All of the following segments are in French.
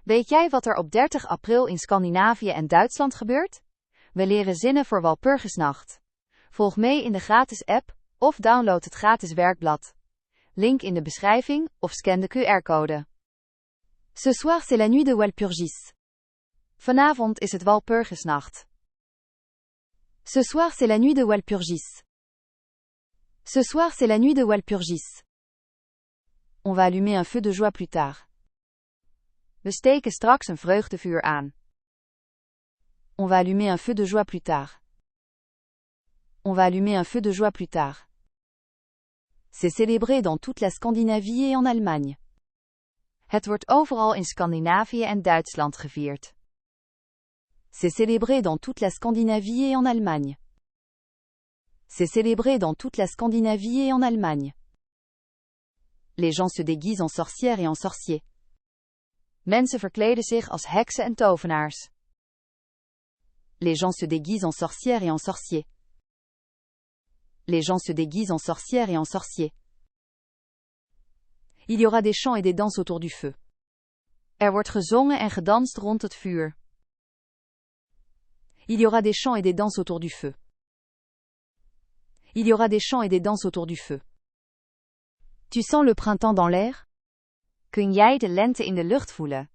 Weet jij wat er op 30 april in Scandinavië en Duitsland gebeurt? We leren zinnen voor Walpurgisnacht. Volg mee in de gratis app, of download het gratis werkblad. Link in de beschrijving, of scan de QR-code. Ce soir c'est la nuit de Walpurgis. Vanavond is het Walpurgisnacht. Ce soir c'est la nuit de Walpurgis. Ce soir c'est la nuit de Walpurgis. On va allumer un feu de joie plus tard. We steken straks een vreugdevuur aan. On va allumer un feu de joie plus tard. On va allumer un feu de joie plus tard. C'est célébré dans toute la Scandinavie et en Allemagne. Het wordt overal in Scandinavië en Duitsland gevierd. C'est célébré dans toute la Scandinavie et en Allemagne. C'est célébré dans toute la Scandinavie et en Allemagne. Les gens se déguisent en sorcières et en sorciers. Mensen verkleden zich als heksen en tovenaars. Les gens se déguisent en sorcières et en sorciers. Les gens se déguisent en sorcières et en sorciers. Il y aura des chants et des danses autour du feu. Er wordt gezongen en gedanst rond het vuur. Il y aura des chants et des danses autour du feu. Il y aura des chants et des danses autour du feu. Tu sens le printemps dans l'air? Kun jij de lente in de lucht voelen?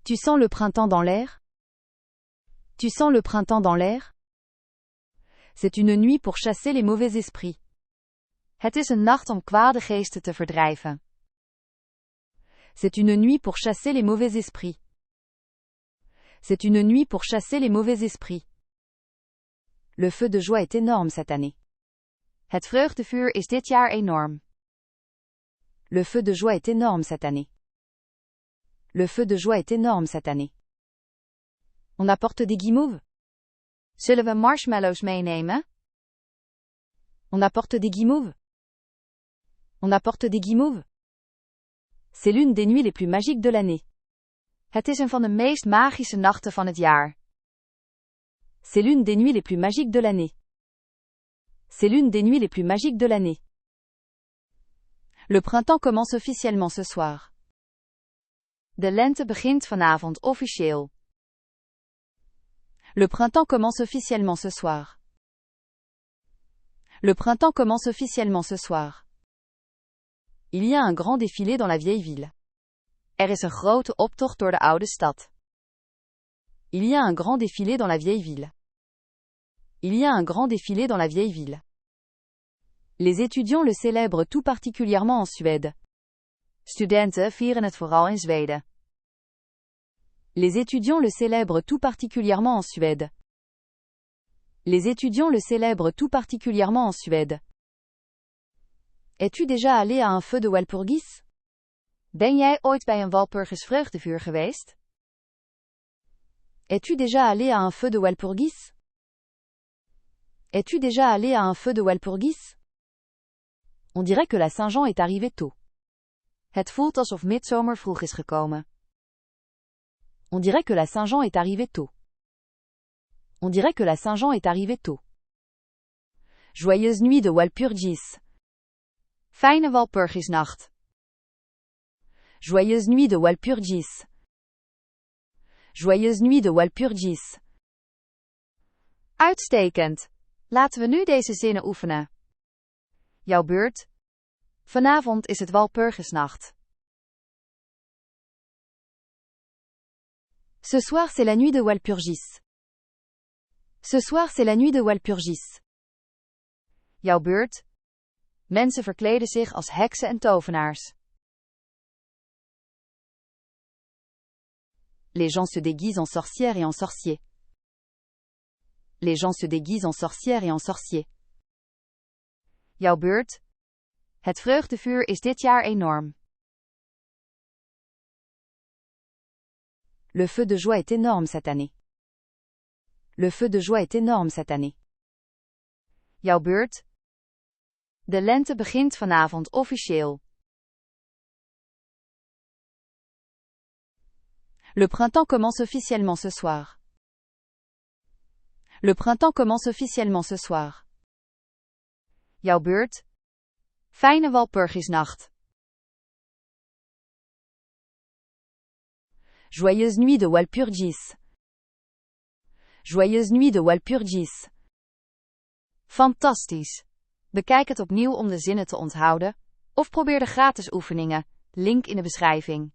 Tu sens le printemps dans l'air? Tu sens le printemps dans l'air? C'est une nuit pour chasser les mauvais esprits. Het is een nacht om kwade geesten te verdrijven. C'est une nuit pour chasser les mauvais esprits. C'est une nuit pour chasser les mauvais esprits. Le feu de joie est énorme cette année. Het vreugdevuur is dit jaar enorm. Le feu de joie est énorme cette année. Le feu de joie est énorme cette année. On apporte des guimauves? Zullen we marshmallows meenemen? On apporte des guimauves? On apporte des guimauves? C'est l'une des nuits les plus magiques de l'année. Het is een van de meest magische nachten van het jaar. C'est l'une des nuits les plus magiques de l'année. C'est l'une des nuits les plus magiques de l'année. Le printemps commence officiellement ce soir. De lente begint vanavond officieel. Le printemps commence officiellement ce soir. Le printemps commence officiellement ce soir. Il y a un grand défilé dans la vieille ville. Er is een grote optocht door de oude stad. Il y a un grand défilé dans la vieille ville. Il y a un grand défilé dans la vieille ville. Les étudiants le célèbrent tout particulièrement en Suède. Studenten vieren het vooral in Zweden. Les étudiants le célèbrent tout particulièrement en Suède. Les étudiants le célèbrent tout particulièrement en Suède. Es-tu déjà allé à un feu de Walpurgis? Ben jij ooit bij een Walpurgis vreugdevuur geweest? Es-tu déjà allé à un feu de Walpurgis? Es-tu déjà allé à un feu de Walpurgis? On dirait que la Saint-Jean est arrivée tôt. Het voelt alsof midzomer vroeg is gekomen. On dirait que la Saint-Jean est arrivée tôt. On dirait que la Saint-Jean est arrivée tôt. Joyeuse nuit de Walpurgis. Fijne Walpurgisnacht. Joyeuse nuit de Walpurgis. Joyeuse nuit de Walpurgis. Uitstekend. Laten we nu deze zinnen oefenen. Jouw beurt. Vanavond is het Walpurgisnacht. Ce soir c'est la nuit de Walpurgis. Ce soir c'est la nuit de Walpurgis. Jouw beurt. Mensen verkleden zich als heksen en tovenaars. Les gens se déguisent en sorcières et en sorciers. Les gens se déguisent en sorcières et en sorciers. Jouw beurt. Het vreugdevuur is dit jaar enorm. Le feu de joie est énorme cette année. Le feu de joie est énorme cette année. Jouw beurt. De lente begint vanavond officieel. Le printemps commence officiellement ce soir. Le printemps commence officiellement ce soir. Jouw beurt. Fijne Walpurgisnacht. Joyeuse nuit de Walpurgis. Joyeuse nuit de Walpurgis. Fantastisch! Bekijk het opnieuw om de zinnen te onthouden, of probeer de gratis oefeningen, link in de beschrijving.